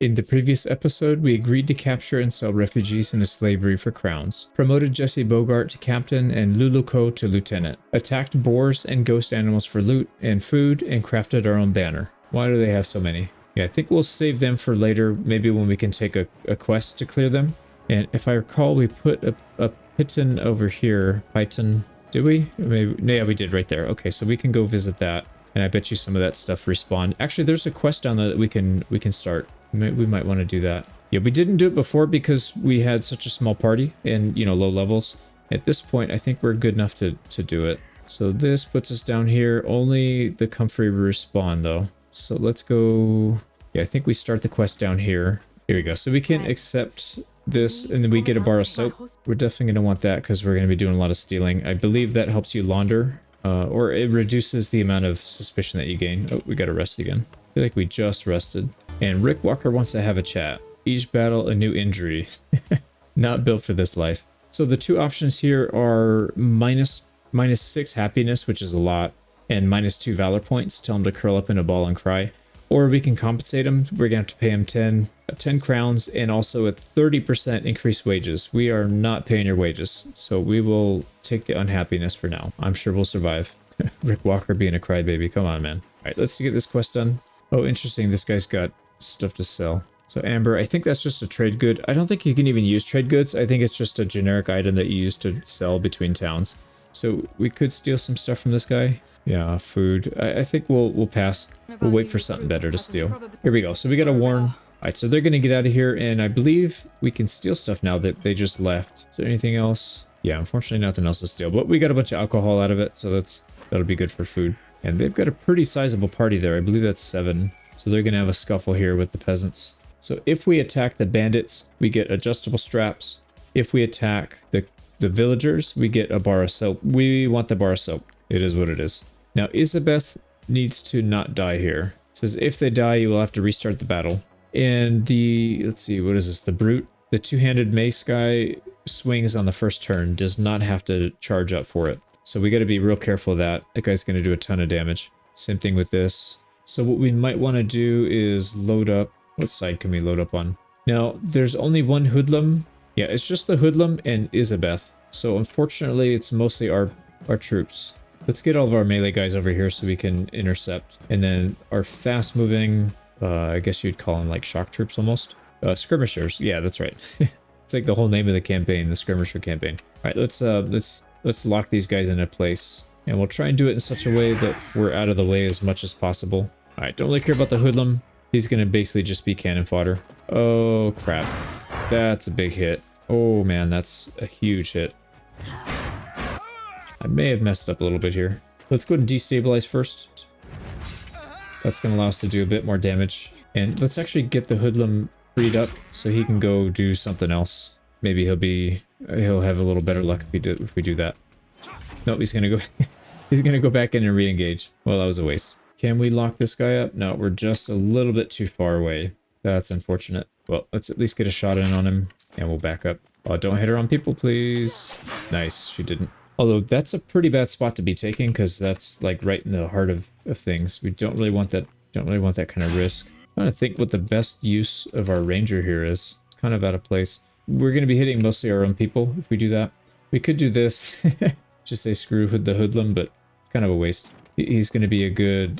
In the previous episode, we agreed to capture and sell refugees into slavery for crowns, promoted Jesse Bogart to captain and Luluko to lieutenant, attacked boars and ghost animals for loot and food, and crafted our own banner. Why do they have so many? Yeah, I think we'll save them for later, maybe when we can take a quest to clear them. And if I recall, we put a Python over here. Python, did we? Maybe, yeah, we did right there. Okay, so we can go visit that. And I bet you some of that stuff respawned. Actually, there's a quest down there that we can start. We might want to do that. Yeah, we didn't do it before because we had such a small party and, you know, low levels. At this point, I think we're good enough to do it. So this puts us down here. Only the comfrey respawn, though. So let's go... Yeah, I think we start the quest down here. Here we go. So we can accept this, and then we get a bar of soap. We're definitely going to want that because we're going to be doing a lot of stealing. I believe that helps you launder, or it reduces the amount of suspicion that you gain. Oh, we got to rest again. I feel like we just rested. And Rick Walker wants to have a chat. Each battle, a new injury. Not built for this life. So the two options here are minus 6 happiness, which is a lot, and -2 valor points. Tell him to curl up in a ball and cry. Or we can compensate him. We're going to have to pay him 10 crowns and also a 30% increased wages. We are not paying your wages, so we will take the unhappiness for now. I'm sure we'll survive. Rick Walker being a crybaby. Come on, man. All right, let's get this quest done. Oh, interesting. This guy's got stuff to sell. So Amber, I think that's just a trade good. I don't think you can even use trade goods. I think it's just a generic item that you use to sell between towns. So we could steal some stuff from this guy. Yeah, food. I think we'll pass. We'll wait for something better to steal. Here we go. So we got a warn. All right, so they're going to get out of here, and I believe we can steal stuff now that they just left. Is there anything else? Yeah, unfortunately nothing else to steal, but we got a bunch of alcohol out of it, so that'll be good for food. And they've got a pretty sizable party there. I believe that's 7. So they're going to have a scuffle here with the peasants. So if we attack the bandits, we get adjustable straps. If we attack the villagers, we get a bar of soap. We want the bar of soap. It is what it is. Now, Isabeth needs to not die here. It says if they die, you will have to restart the battle. And the, let's see, what is this? The brute? The two-handed mace guy swings on the first turn, does not have to charge up for it. So we got to be real careful of that. That guy's going to do a ton of damage. Same thing with this. So what we might want to do is load up. What side can we load up on? Now, there's only one hoodlum. Yeah, it's just the hoodlum and Isabeth. So unfortunately, it's mostly our troops. Let's get all of our melee guys over here so we can intercept. And then our fast-moving, I guess you'd call them like shock troops almost. Skirmishers. Yeah, that's right. It's like the whole name of the campaign, the Skirmisher campaign. All right, let's lock these guys into place. And we'll try and do it in such a way that we're out of the way as much as possible. All right, don't really care about the hoodlum. He's going to basically just be cannon fodder. Oh, crap. That's a big hit. Oh, man, that's a huge hit. I may have messed up a little bit here. Let's go and destabilize first. That's going to allow us to do a bit more damage. And let's actually get the hoodlum freed up so he can go do something else. Maybe he'll have a little better luck if we do that. Nope, he's going to go he's going to go back in and re-engage. Well, that was a waste. Can we lock this guy up? No, we're just a little bit too far away. That's unfortunate. Well, let's at least get a shot in on him and we'll back up. Oh, don't hit her on people, please. Nice, she didn't. Although that's a pretty bad spot to be taking because that's like right in the heart of things. We don't really want that. Don't really want that kind of risk. I'm trying to think what the best use of our ranger here is. It's kind of out of place. We're going to be hitting mostly our own people if we do that. We could do this. Just say screw the hoodlum, but it's kind of a waste. He's going to be a good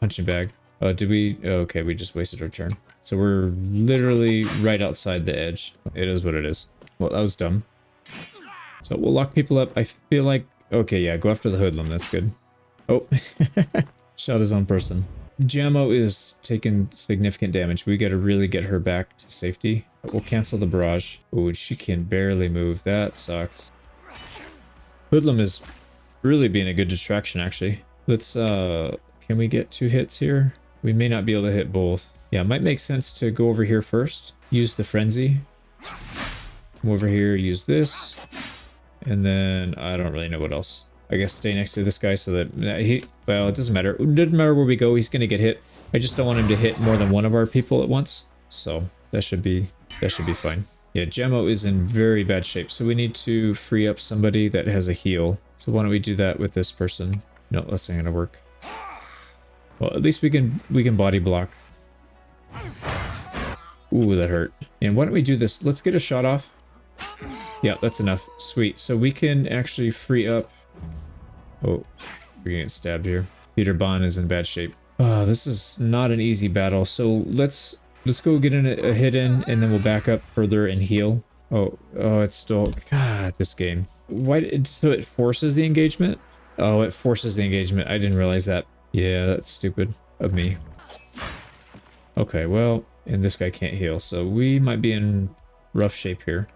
punching bag. Did we? Okay, we just wasted our turn. So we're literally right outside the edge. It is what it is. Well, that was dumb. So we'll lock people up. I feel like... Okay, yeah, go after the hoodlum. That's good. Oh, shot his own person. Jammo is taking significant damage. We got to really get her back to safety. We'll cancel the barrage. Oh, she can barely move. That sucks. Hoodlum is really being a good distraction, actually. Let's, can we get 2 hits here? We may not be able to hit both. Yeah, it might make sense to go over here first. Use the frenzy. Come over here, use this. And then, I don't really know what else. I guess stay next to this guy so that he... Well, it doesn't matter. It doesn't matter where we go, he's going to get hit. I just don't want him to hit more than one of our people at once. So, that should be fine. Yeah, Jammo is in very bad shape. So we need to free up somebody that has a heal. So why don't we do that with this person? No, that's not going to work. Well, at least we can body block. Ooh, that hurt. And why don't we do this? Let's get a shot off. Yeah, that's enough. Sweet. So we can actually free up. Oh, we're getting stabbed here. Peter Bond is in bad shape. Oh, this is not an easy battle. So let's go get in a hit in, and then we'll back up further and heal. Oh, it's still, God, this game. Why? So it forces the engagement? Oh, it forces the engagement. I didn't realize that. Yeah, that's stupid of me. Okay, well, and this guy can't heal, so we might be in rough shape here.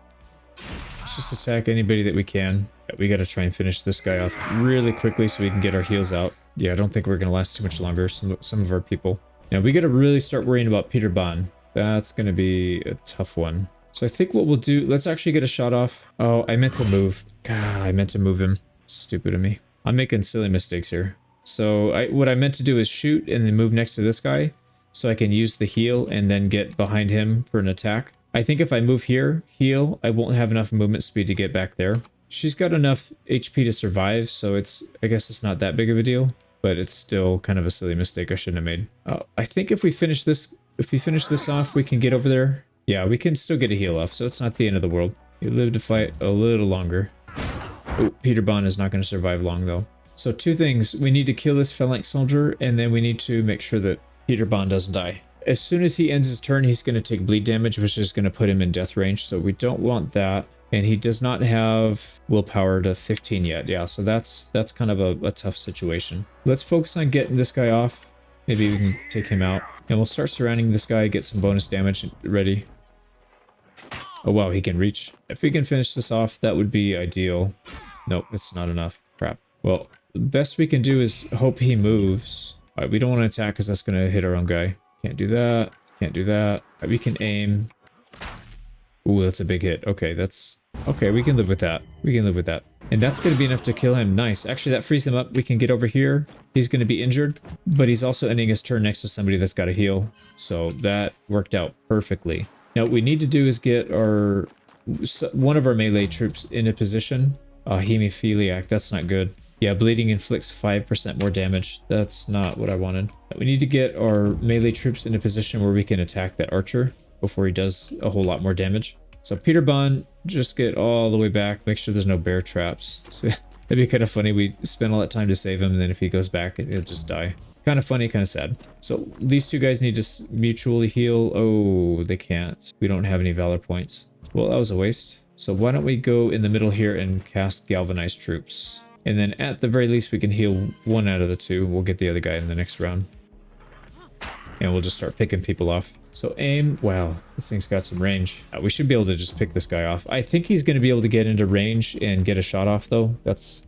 Let's just attack anybody that we can. We gotta try and finish this guy off really quickly so we can get our heals out. Yeah, I don't think we're gonna last too much longer, some of our people. Now, we gotta really start worrying about Peter Bond. That's gonna be a tough one. So I think what we'll do, let's actually get a shot off. Oh, I meant to move. God, I meant to move him. Stupid of me. I'm making silly mistakes here. So what I meant to do is shoot and then move next to this guy so I can use the heal and then get behind him for an attack. I think if I move here, heal, I won't have enough movement speed to get back there. She's got enough HP to survive, so I guess it's not that big of a deal, but it's still kind of a silly mistake I shouldn't have made. I think if we finish this off, we can get over there. Yeah, we can still get a heal off, so it's not the end of the world. You live to fight a little longer. Oh, Peter Bond is not going to survive long, though. So two things. We need to kill this phalanx soldier, and then we need to make sure that Peter Bond doesn't die. As soon as he ends his turn, he's going to take bleed damage, which is going to put him in death range, so we don't want that. And he does not have willpower to 15 yet. Yeah, so that's kind of a tough situation. Let's focus on getting this guy off. Maybe we can take him out. And we'll start surrounding this guy, get some bonus damage ready. Oh wow, he can reach. If we can finish this off, that would be ideal. Nope, it's not enough. Crap. Well, the best we can do is hope he moves. Alright, we don't want to attack because that's going to hit our own guy. Can't do that. Can't do that. Right, we can aim. Ooh, that's a big hit. Okay, okay, we can live with that. We can live with that. And that's going to be enough to kill him. Nice. Actually, that frees him up. We can get over here. He's going to be injured, but he's also ending his turn next to somebody that's got a heal. So that worked out perfectly. Now, what we need to do is get one of our melee troops in a position. Hemophiliac, that's not good. Yeah, bleeding inflicts 5% more damage. That's not what I wanted. We need to get our melee troops in a position where we can attack that archer before he does a whole lot more damage. So Peter Bond, just get all the way back. Make sure there's no bear traps. So that'd be kind of funny. We spend all that time to save him, and then if he goes back, he'll just die. Kind of funny, kind of sad. So these two guys need to mutually heal. Oh, they can't. We don't have any valor points. Well, that was a waste. So why don't we go in the middle here and cast galvanized troops? And then at the very least, we can heal one out of the two. We'll get the other guy in the next round. And we'll just start picking people off. So aim. Wow, this thing's got some range. We should be able to just pick this guy off. I think he's going to be able to get into range and get a shot off, though. That's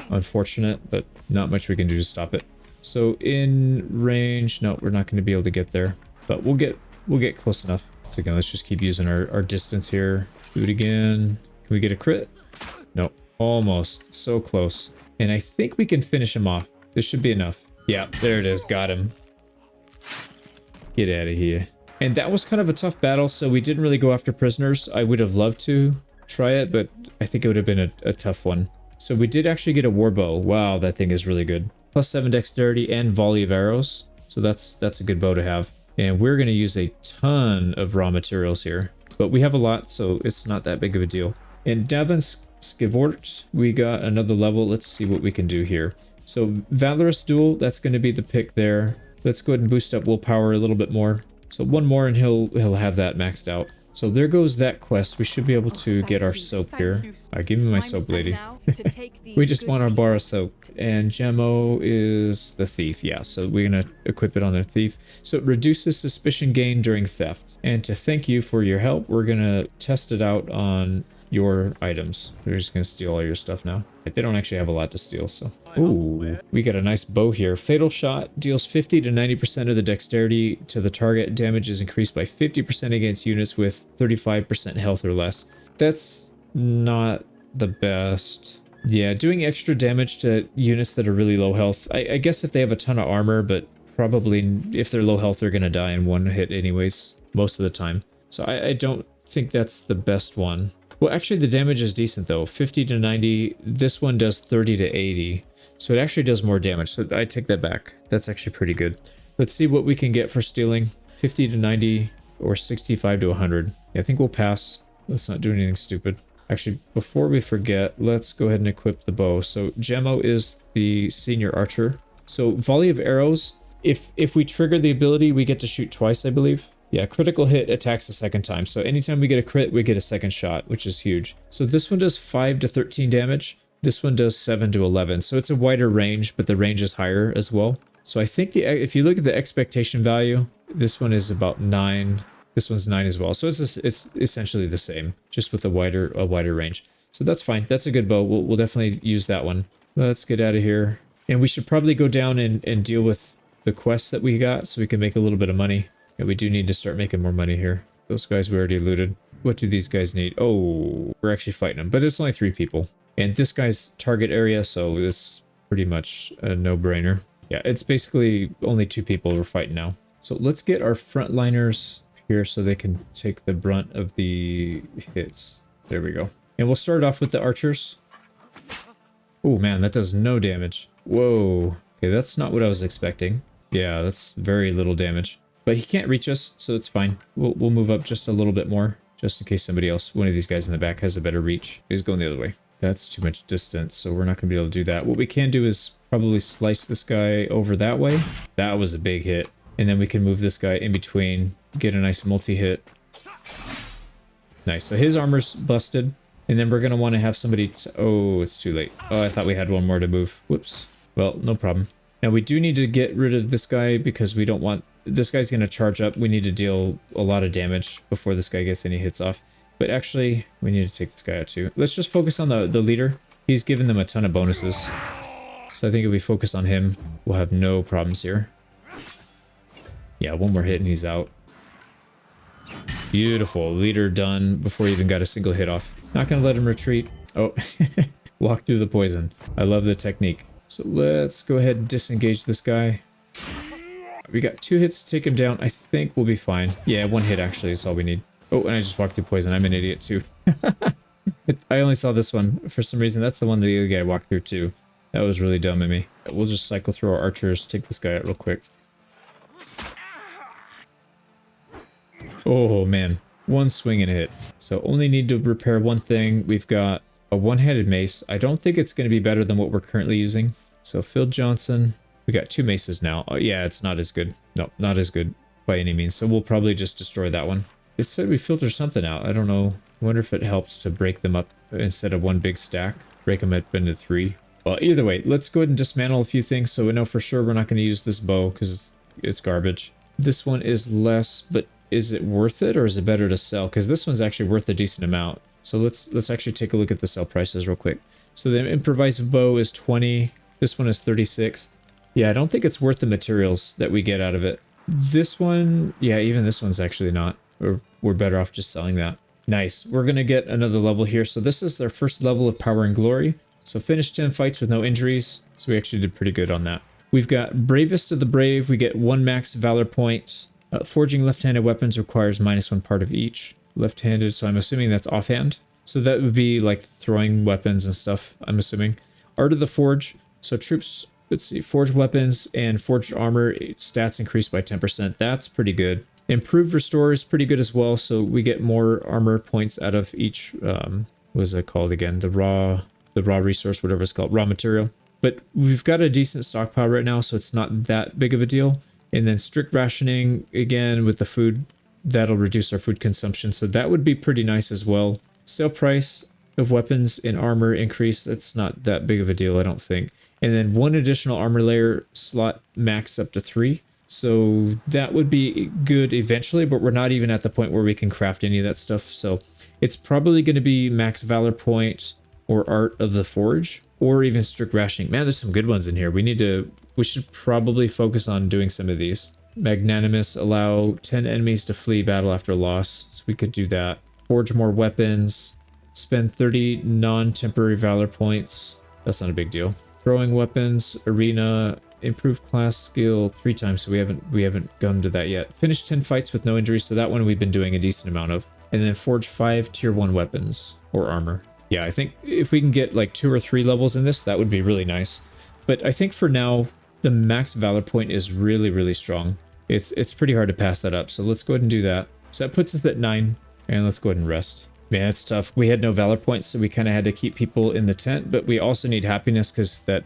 unfortunate, but not much we can do to stop it. So in range, no, we're not going to be able to get there. But we'll get close enough. So again, let's just keep using our distance here. Do it again. Can we get a crit? Nope. Almost. So close. And I think we can finish him off. This should be enough. Yeah, there it is. Got him. Get out of here. And that was kind of a tough battle, so we didn't really go after prisoners. I would have loved to try it, but I think it would have been a tough one. So we did actually get a warbow. Wow, that thing is really good. +7 dexterity and volley of arrows. So that's a good bow to have. And we're going to use a ton of raw materials here. But we have a lot, so it's not that big of a deal. In Davin Skivort, we got another level. Let's see what we can do here. So Valorous Duel, that's going to be the pick there. Let's go ahead and boost up willpower a little bit more. So one more and he'll have that maxed out. So there goes that quest. We should be able to get our soap here. Give me my soap, lady. We just want our bar of soap. And Gemo is the thief. Yeah, so we're going to equip it on their thief. So it reduces suspicion gain during theft. And to thank you for your help, we're going to test it out on your items. We're just going to steal all your stuff now. They don't actually have a lot to steal, so. Ooh, we got a nice bow here. Fatal Shot deals 50 to 90% of the dexterity to the target. Damage is increased by 50% against units with 35% health or less. That's not the best. Yeah, doing extra damage to units that are really low health. I guess if they have a ton of armor, but probably if they're low health, they're going to die in one hit anyways, most of the time. So I don't think that's the best one. Well, actually, the damage is decent, though. 50 to 90. This one does 30 to 80. So it actually does more damage. So I take that back. That's actually pretty good. Let's see what we can get for stealing. 50 to 90. or 65 to 100. Yeah, I think we'll pass. Let's not do anything stupid. Actually, before we forget, let's go ahead and equip the bow. So Gemmo is the senior archer. So volley of arrows, if we trigger the ability, we get to shoot twice, I believe. Yeah, critical hit attacks a second time. So anytime we get a crit, we get a second shot, which is huge. So this one does 5 to 13 damage. This one does 7 to 11. So it's a wider range, but the range is higher as well. So I think if you look at the expectation value, this one is about 9. This one's 9 as well. So it's essentially the same, just with a wider range. So that's fine. That's a good bow. We'll definitely use that one. Let's get out of here. And we should probably go down and deal with the quests that we got so we can make a little bit of money. Yeah, we do need to start making more money here. Those guys we already looted. What do these guys need? Oh, we're actually fighting them, but it's only 3 people. And this guy's target area, so it's pretty much a no-brainer. Yeah, it's basically only 2 people we're fighting now. So let's get our frontliners here so they can take the brunt of the hits. There we go. And we'll start off with the archers. Oh man, that does no damage. Whoa. Okay, that's not what I was expecting. Yeah, that's very little damage. But he can't reach us, so it's fine. We'll move up just a little bit more, just in case somebody else, one of these guys in the back, has a better reach. He's going the other way. That's too much distance, so we're not going to be able to do that. What we can do is probably slice this guy over that way. That was a big hit. And then we can move this guy in between, get a nice multi-hit. Nice, so his armor's busted. And then we're going to want to have somebody... Oh, it's too late. Oh, I thought we had one more to move. Whoops. Well, no problem. Now, we do need to get rid of this guy because we don't want... This guy's going to charge up. We need to deal a lot of damage before this guy gets any hits off. But actually, we need to take this guy out too. Let's just focus on the leader. He's given them a ton of bonuses. So I think if we focus on him, we'll have no problems here. Yeah, one more hit and he's out. Beautiful. Leader done before he even got a single hit off. Not going to let him retreat. Oh, walk through the poison. I love the technique. So let's go ahead and disengage this guy. We got 2 hits to take him down. I think we'll be fine. Yeah, 1 hit actually is all we need. Oh, and I just walked through poison. I'm an idiot too. I only saw this one. For some reason, that's the one the other guy walked through too. That was really dumb of me. We'll just cycle through our archers, take this guy out real quick. Oh man, 1 swing and a hit. So only need to repair 1 thing. We've got a one-handed mace. I don't think it's going to be better than what we're currently using. So Phil Johnson... We got 2 maces now. Oh, yeah, it's not as good. No, not as good by any means. So we'll probably just destroy that one. It said we filter something out. I don't know. I wonder if it helps to break them up instead of 1 big stack. Break them up into 3. Well, either way, let's go ahead and dismantle a few things so we know for sure we're not going to use this bow because it's garbage. This one is less, but is it worth it or is it better to sell? Because this one's actually worth a decent amount. So let's actually take a look at the sell prices real quick. So the improvised bow is 20. This one is 36. Yeah, I don't think it's worth the materials that we get out of it. This one, yeah, even this one's actually not. We're better off just selling that. Nice. We're going to get another level here. So this is their first level of Power and Glory. So finished 10 fights with no injuries. So we actually did pretty good on that. We've got Bravest of the Brave. We get 1 max Valor point. Forging left-handed weapons requires -1 part of each. Left-handed, so I'm assuming that's offhand. So that would be like throwing weapons and stuff, I'm assuming. Art of the Forge. So troops... Let's see, forged weapons and forged armor stats increased by 10%. That's pretty good. Improved Restore is pretty good as well. So we get more armor points out of each, what is it called again? The raw resource, whatever it's called, raw material. But we've got a decent stockpile right now, so it's not that big of a deal. And then strict rationing, again, with the food, that'll reduce our food consumption. So that would be pretty nice as well. Sale price of weapons and armor increase. That's not that big of a deal, I don't think. And then 1 additional armor layer slot max up to 3. So that would be good eventually, but we're not even at the point where we can craft any of that stuff. So it's probably going to be max Valor point or Art of the Forge or even strict rationing. Man, there's some good ones in here. We should probably focus on doing some of these. Magnanimous, allow 10 enemies to flee battle after loss. So we could do that. Forge more weapons. Spend 30 non-temporary Valor points. That's not a big deal. Throwing weapons, arena, improved class skill 3 times, so we haven't gone to that yet. Finished 10 fights with no injuries, so that one we've been doing a decent amount of. And then forge 5 tier 1 weapons or armor. Yeah, I think if we can get like 2 or 3 levels in this, that would be really nice. But I think for now, the max Valor point is really, really strong. It's pretty hard to pass that up, so let's go ahead and do that. So that puts us at 9. And let's go ahead and rest. Man, that's tough. We had no valor points, so we kind of had to keep people in the tent, but we also need happiness because that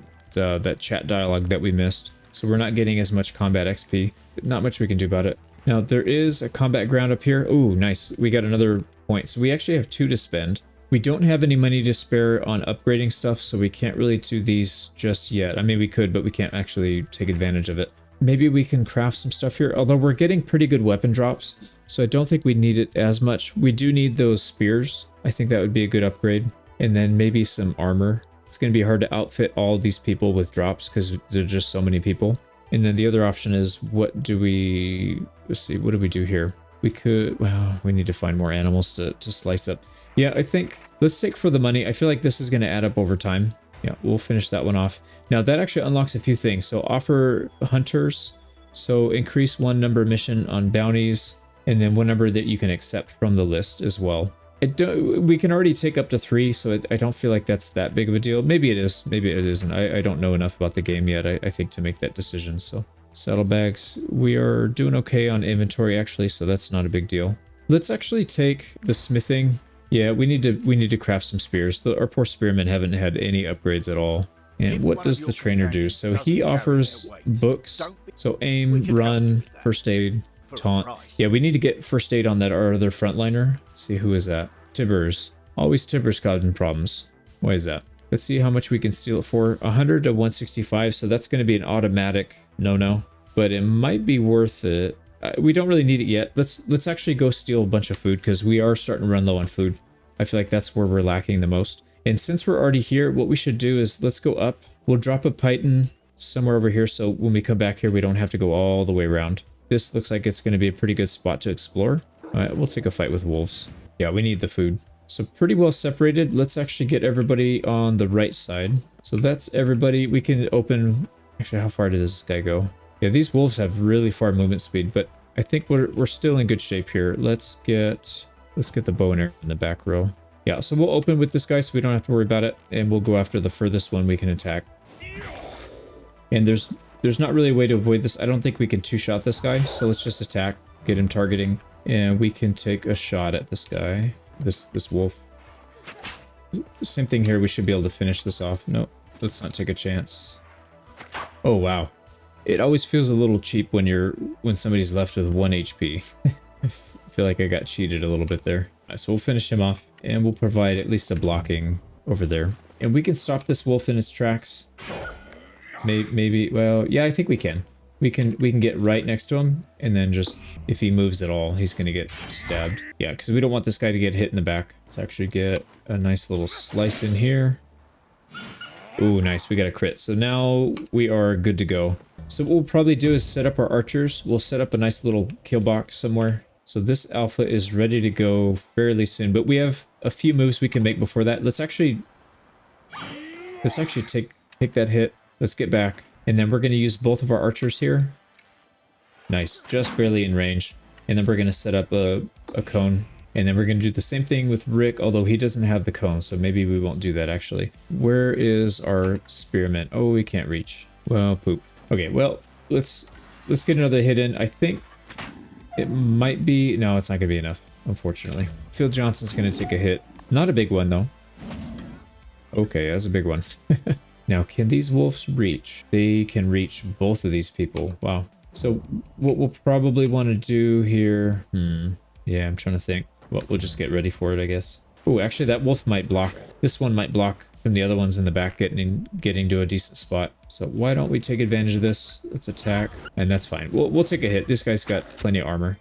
chat dialogue that we missed. So we're not getting as much combat XP. Not much we can do about it. Now, there is a combat ground up here. Oh, nice. We got another point. So we actually have 2 to spend. We don't have any money to spare on upgrading stuff, so we can't really do these just yet. I mean, we could, but we can't actually take advantage of it. Maybe we can craft some stuff here, although we're getting pretty good weapon drops, so I don't think we need it as much. We do need those spears. I think that would be a good upgrade. And then maybe some armor. It's going to be hard to outfit all these people with drops because there are just so many people. And then the other option is, what do we... Let's see, what do we do here? We could... Well, we need to find more animals to slice up. Yeah, I think... Let's take for the money. I feel like this is going to add up over time. Yeah, we'll finish that one off. Now, that actually unlocks a few things. So, offer hunters. So, increase 1 number mission on bounties. And then 1 number that you can accept from the list as well. We can already take up to 3, so I don't feel like that's that big of a deal. Maybe it is. Maybe it isn't. I don't know enough about the game yet, I think, to make that decision. So, saddlebags. We are doing okay on inventory, actually, so that's not a big deal. Let's actually take the smithing. Yeah, we need to craft some spears. Our poor spearmen haven't had any upgrades at all. And what does the trainer do? So he offers books. So aim, run, first aid, taunt. Yeah, we need to get first aid on that other frontliner. Let's see, who is that? Tibbers. Always Tibbers causing problems. Why is that? Let's see how much we can steal it for. 100 to 165, so that's going to be an automatic no-no. But it might be worth it. We don't really need it yet. Let's actually go steal a bunch of food because we are starting to run low on food. I feel like that's where we're lacking the most. And since we're already here, what we should do is let's go up. We'll drop a python somewhere over here so when we come back here, we don't have to go all the way around. This looks like it's going to be a pretty good spot to explore. All right, we'll take a fight with wolves. Yeah, we need the food. So pretty well separated. Let's actually get everybody on the right side. So that's everybody. We can open... Actually, how far does this guy go? Yeah, these wolves have really far movement speed, but I think we're still in good shape here. Let's get the bow and arrow in the back row. Yeah, so we'll open with this guy so we don't have to worry about it, and we'll go after the furthest one we can attack. And there's not really a way to avoid this. I don't think we can two-shot this guy, so let's just attack, get him targeting, and we can take a shot at this guy, this wolf. Same thing here, we should be able to finish this off. No, let's not take a chance. Oh, wow. It always feels a little cheap when somebody's left with 1 HP. I feel like I got cheated a little bit there. Right, so we'll finish him off, and we'll provide at least a blocking over there. And we can stop this wolf in its tracks. Maybe, well, yeah, I think we can. We can get right next to him, and then just, if he moves at all, he's gonna get stabbed. Yeah, because we don't want this guy to get hit in the back. Let's actually get a nice little slice in here. Ooh, nice, we got a crit. So now we are good to go. So what we'll probably do is set up our archers. We'll set up a nice little kill box somewhere. So this alpha is ready to go fairly soon, but we have a few moves we can make before that. Let's actually take that hit. Let's get back. And then we're going to use both of our archers here. Nice, just barely in range. And then we're going to set up a cone. And then we're going to do the same thing with Rick, although he doesn't have the cone, so maybe we won't do that actually. Where is our spearman? Oh, we can't reach. Well, poop. Okay, well, let's get another hit in. I think it might be... No, it's not going to be enough, unfortunately. Phil Johnson's going to take a hit. Not a big one, though. Okay, that's a big one. Now, can these wolves reach? They can reach both of these people. Wow. So what we'll probably want to do here... Yeah, I'm trying to think. Well, we'll just get ready for it, I guess. Oh, actually, that wolf might block. This one might block from the other ones in the back getting to a decent spot. So why don't we take advantage of this? Let's attack. And that's fine. We'll take a hit. This guy's got plenty of armor.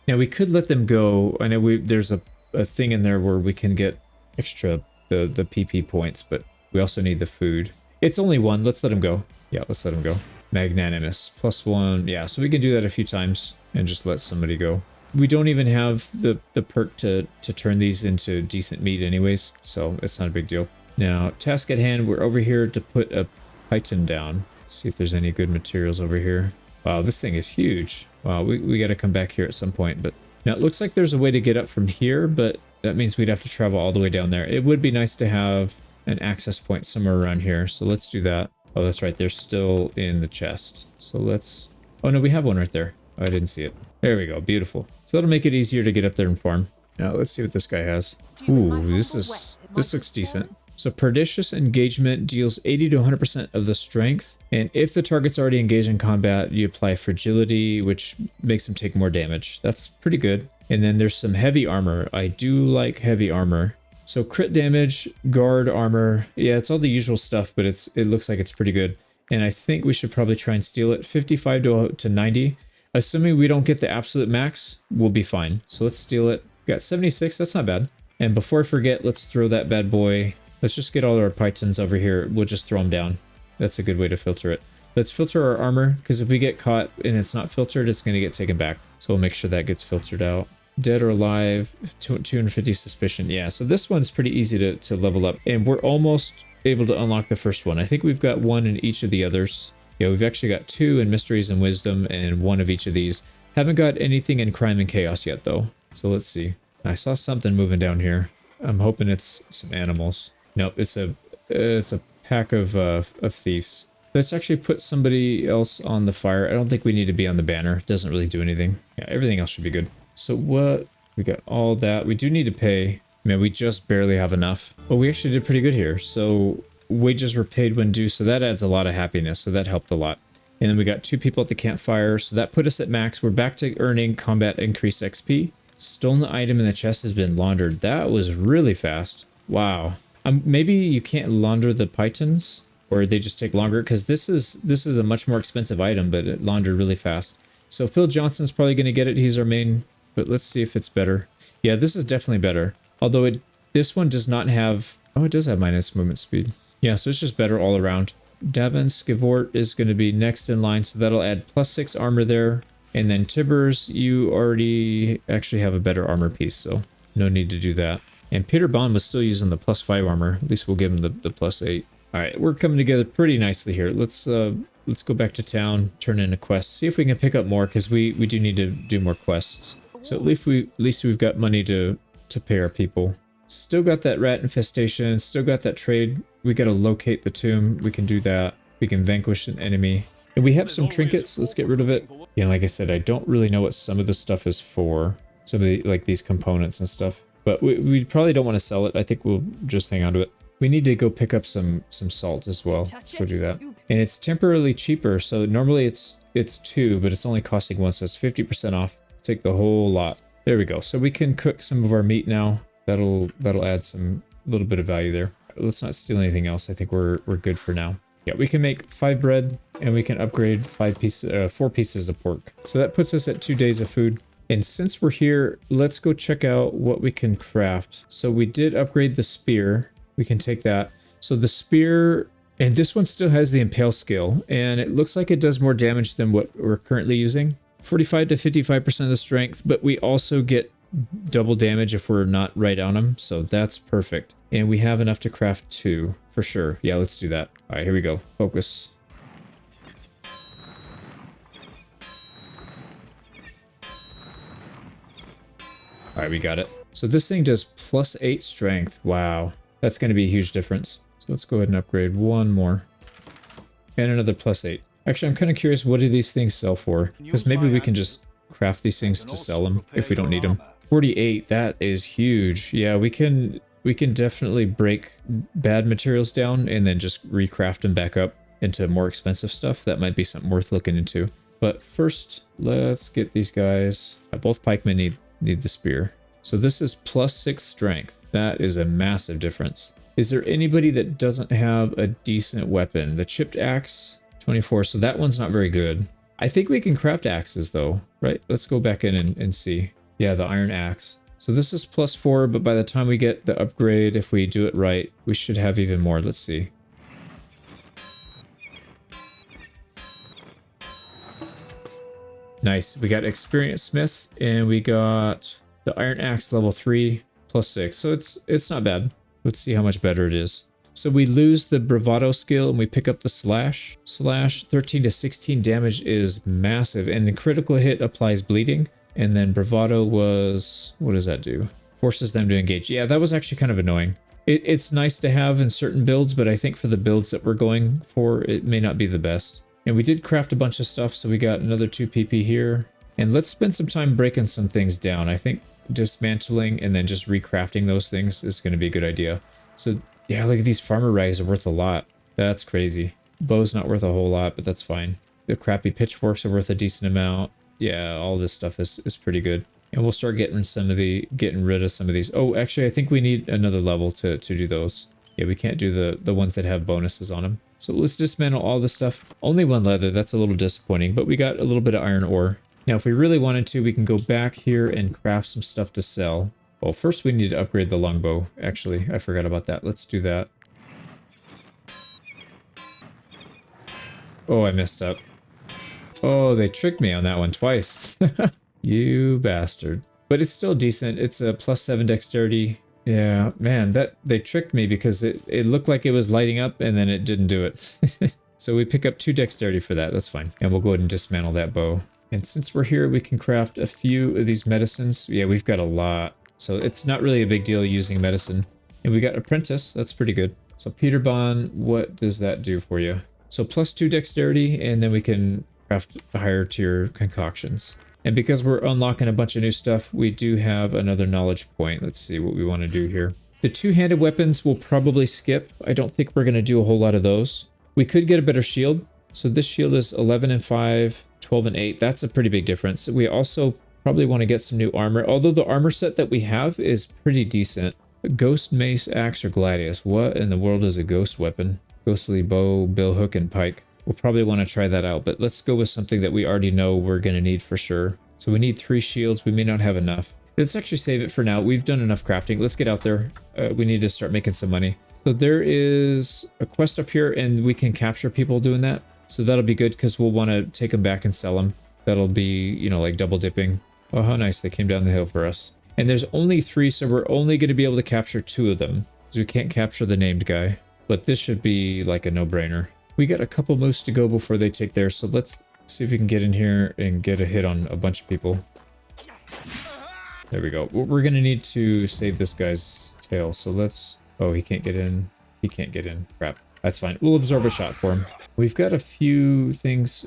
Now, we could let them go. I know there's a thing in there where we can get extra the PP points, but we also need the food. It's only 1. Let's let him go. Yeah, let's let him go. Magnanimous. +1. Yeah, so we can do that a few times and just let somebody go. We don't even have the perk to turn these into decent meat anyways, so it's not a big deal. Now, task at hand, we're over here to put a python down. See if there's any good materials over here. Wow, this thing is huge. Wow, we got to come back here at some point. But now it looks like there's a way to get up from here, but that means we'd have to travel all the way down there. It would be nice to have an access point somewhere around here, so let's do that. Oh, that's right, they're still in the chest. So let's... Oh no, we have one right there. Oh, I didn't see it. There we go. Beautiful. So that'll make it easier to get up there and farm. Now let's see what this guy has. Ooh, this looks decent. So Pernicious Engagement deals 80 to 100% of the strength. And if the target's already engaged in combat, you apply Fragility, which makes them take more damage. That's pretty good. And then there's some heavy armor. I do like heavy armor. So crit damage, guard armor. Yeah, it's all the usual stuff, but it looks like it's pretty good. And I think we should probably try and steal it. 55 to 90. Assuming we don't get the absolute max, we'll be fine. So let's steal it. We got 76. That's not bad. And before I forget, let's throw that bad boy. Let's just get all our pythons over here. We'll just throw them down. That's a good way to filter it. Let's filter our armor, because if we get caught and it's not filtered, it's going to get taken back. So we'll make sure that gets filtered out. Dead or alive, 250 suspicion. Yeah, so this one's pretty easy to level up. And we're almost able to unlock the first one. I think we've got one in each of the others. Yeah, we've actually got 2 in Mysteries and Wisdom and 1 of each of these. Haven't got anything in Crime and Chaos yet, though. So let's see. I saw something moving down here. I'm hoping it's some animals. Nope, it's a pack of thieves. Let's actually put somebody else on the fire. I don't think we need to be on the banner. It doesn't really do anything. Yeah, everything else should be good. So what? We got all that. We do need to pay. Man, we just barely have enough. But we actually did pretty good here. So wages were paid when due. So that adds a lot of happiness. So that helped a lot. And then we got 2 people at the campfire. So that put us at max. We're back to earning combat increase XP. Stolen item in the chest has been laundered. That was really fast. Wow. Maybe you can't launder the pythons, or they just take longer, because this is a much more expensive item, but it laundered really fast. So Phil Johnson's probably going to get it. He's our main, but let's see if it's better. Yeah, this is definitely better. Although this one does not have, oh, it does have minus movement speed. Yeah, so it's just better all around. Davin Skivort is going to be next in line, so that'll add +6 armor there. And then Tibbers, you already actually have a better armor piece, so no need to do that. And Peter Bond was still using the +5 armor. At least we'll give him the +8. All right, we're coming together pretty nicely here. Let's go back to town, turn in a quest, see if we can pick up more, because we do need to do more quests. So at least we've got money to pay our people. Still got that rat infestation. Still got that trade. We got to locate the tomb. We can do that. We can vanquish an enemy. And we have some trinkets. Let's get rid of it. Yeah, like I said, I don't really know what some of this stuff is for. Some of the, like these components and stuff. But we probably don't want to sell it. I think we'll just hang on to it. We need to go pick up some salt as well. Let's go do that. And it's temporarily cheaper. So normally it's 2, but it's only costing 1. So it's 50% off. Take the whole lot. There we go. So we can cook some of our meat now. That'll add some little bit of value there. Let's not steal anything else. I think we're good for now. Yeah, we can make 5 bread and we can upgrade 4 pieces of pork. So that puts us at 2 days of food. And since we're here, let's go check out what we can craft. So we did upgrade the spear. We can take that. So the spear, and this one still has the impale skill, and it looks like it does more damage than what we're currently using. 45 to 55% of the strength, but we also get double damage if we're not right on them. So that's perfect. And we have enough to craft 2 for sure. Yeah, let's do that. All right, here we go. Focus. All right, we got it. So this thing does +8 strength. Wow. That's going to be a huge difference. So let's go ahead and upgrade 1 more. And another +8. Actually, I'm kind of curious, what do these things sell for? Because maybe we can just craft these things to sell them if we don't need them. 48, that is huge. Yeah, we can definitely break bad materials down and then just recraft them back up into more expensive stuff. That might be something worth looking into. But first, let's get these guys. Both pikemen need the spear. So this is +6 strength. That is a massive difference. Is there anybody that doesn't have a decent weapon? The chipped axe, 24. So that one's not very good. I think we can craft axes though, right? Let's go back in and see. Yeah, the iron axe. So this is +4, but by the time we get the upgrade, if we do it right, we should have even more. Let's see. Nice. We got Experienced Smith, and we got the Iron Axe level 3 +6. So it's not bad. Let's see how much better it is. So we lose the Bravado skill and we pick up the Slash. Slash 13 to 16 damage is massive, and the critical hit applies bleeding. And then Bravado was, what does that do? Forces them to engage. Yeah, that was actually kind of annoying. It's nice to have in certain builds, but I think for the builds that we're going for, it may not be the best. And we did craft a bunch of stuff, so we got another 2 PP here. And let's spend some time breaking some things down. I think dismantling and then just recrafting those things is going to be a good idea. So yeah, look at these farmer rags are worth a lot. That's crazy. Bow's not worth a whole lot, but that's fine. The crappy pitchforks are worth a decent amount. Yeah, all this stuff is pretty good. And we'll start getting rid of some of these. Oh, actually, I think we need another level to do those. Yeah, we can't do the ones that have bonuses on them. So let's dismantle all this stuff. Only one leather, that's a little disappointing, but we got a little bit of iron ore. Now, if we really wanted to, we can go back here and craft some stuff to sell. Well, first we need to upgrade the longbow. Actually, I forgot about that. Let's do that. Oh, I messed up. Oh, they tricked me on that one twice. You bastard. But it's still decent. It's a +7 dexterity. Yeah, man, they tricked me because it looked like it was lighting up and then it didn't do it. So we pick up 2 dexterity for that. That's fine. And we'll go ahead and dismantle that bow. And since we're here, we can craft a few of these medicines. Yeah, we've got a lot. So it's not really a big deal using medicine. And we got apprentice. That's pretty good. So Peter Bond, what does that do for you? So +2 dexterity, and then we can craft higher tier concoctions. And because we're unlocking a bunch of new stuff, we do have another knowledge point. Let's see what we want to do here. The two-handed weapons we'll probably skip. I don't think we're going to do a whole lot of those. We could get a better shield. So this shield is 11 and 5, 12 and 8. That's a pretty big difference. We also probably want to get some new armor, although the armor set that we have is pretty decent. Ghost, mace, axe, or gladius. What in the world is a ghost weapon? Ghostly bow, billhook, and pike. We'll probably want to try that out, but let's go with something that we already know we're going to need for sure. So we need 3 shields. We may not have enough. Let's actually save it for now. We've done enough crafting. Let's get out there. We need to start making some money. So there is a quest up here, and we can capture people doing that. So that'll be good because we'll want to take them back and sell them. That'll be, you know, like double dipping. Oh, how nice. They came down the hill for us. And there's only 3, so we're only going to be able to capture 2 of them. Because we can't capture the named guy. But this should be like a no-brainer. We got a couple moves to go before they take theirs, so let's see if we can get in here and get a hit on a bunch of people. There we go. We're going to need to save this guy's tail, so let's... Oh, he can't get in. He can't get in. Crap. That's fine. We'll absorb a shot for him. We've got a few things...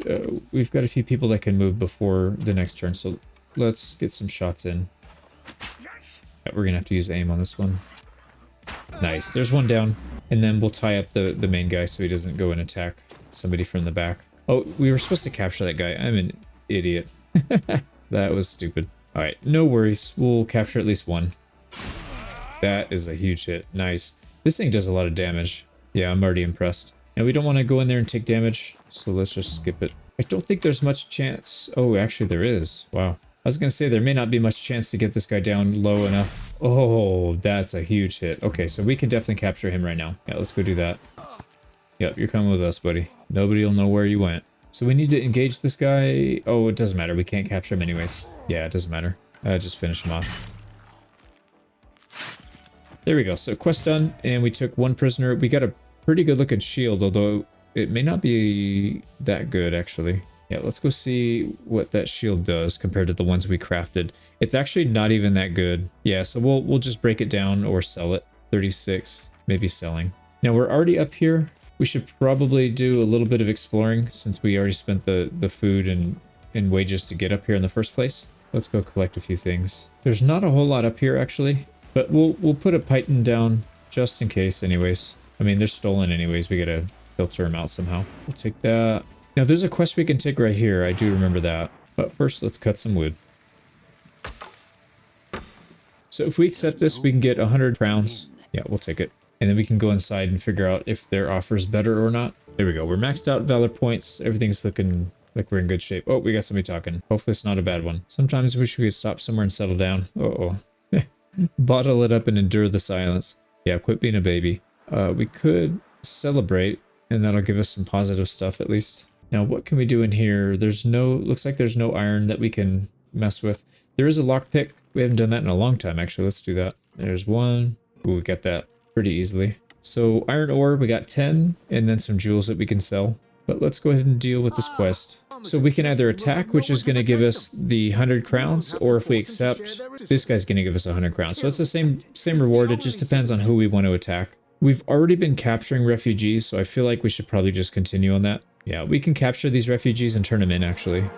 we've got a few people that can move before the next turn, so let's get some shots in. Yeah, we're going to have to use aim on this one. Nice. There's one down. And then we'll tie up the main guy so he doesn't go and attack somebody from the back. Oh, we were supposed to capture that guy. I'm an idiot. That was stupid. All right, no worries. We'll capture at least 1. That is a huge hit. Nice. This thing does a lot of damage. Yeah, I'm already impressed. And we don't want to go in there and take damage, so let's just skip it. I don't think there's much chance. Oh, actually there is. Wow. I was going to say there may not be much chance to get this guy down low enough. Oh, that's a huge hit. Okay, so we can definitely capture him right now. Yeah, let's go do that. Yep, you're coming with us, buddy. Nobody will know where you went. So we need to engage this guy. Oh, it doesn't matter. We can't capture him anyways. Yeah, it doesn't matter. Just finish him off. There we go. So quest done, and we took 1 prisoner. We got a pretty good looking shield, although it may not be that good, actually. Yeah, let's go see what that shield does compared to the ones we crafted. It's actually not even that good. Yeah, so we'll just break it down or sell it. 36, maybe selling. Now we're already up here. We should probably do a little bit of exploring since we already spent the food and wages to get up here in the first place. Let's go collect a few things. There's not a whole lot up here actually, but we'll put a python down just in case anyways. I mean, they're stolen anyways. We gotta filter them out somehow. We'll take that. Now, there's a quest we can take right here. I do remember that. But first, let's cut some wood. So if we accept this, we can get 100 crowns. Yeah, we'll take it. And then we can go inside and figure out if their offer is better or not. There we go. We're maxed out Valor points. Everything's looking like we're in good shape. Oh, we got somebody talking. Hopefully it's not a bad one. Sometimes I wish we could stop somewhere and settle down. Uh-oh. Bottle it up and endure the silence. Yeah, quit being a baby. We could celebrate, and that'll give us some positive stuff at least. Now, what can we do in here? Looks like there's no iron that we can mess with. There is a lockpick. We haven't done that in a long time, actually. Let's do that. There's 1. Ooh, we got that pretty easily. So iron ore, we got 10, and then some jewels that we can sell. But let's go ahead and deal with this quest. So we can either attack, which is going to give us the 100 crowns, or if we accept, this guy's going to give us 100 crowns. So it's the same reward. It just depends on who we want to attack. We've already been capturing refugees, so I feel like we should probably just continue on that. Yeah, we can capture these refugees and turn them in, actually.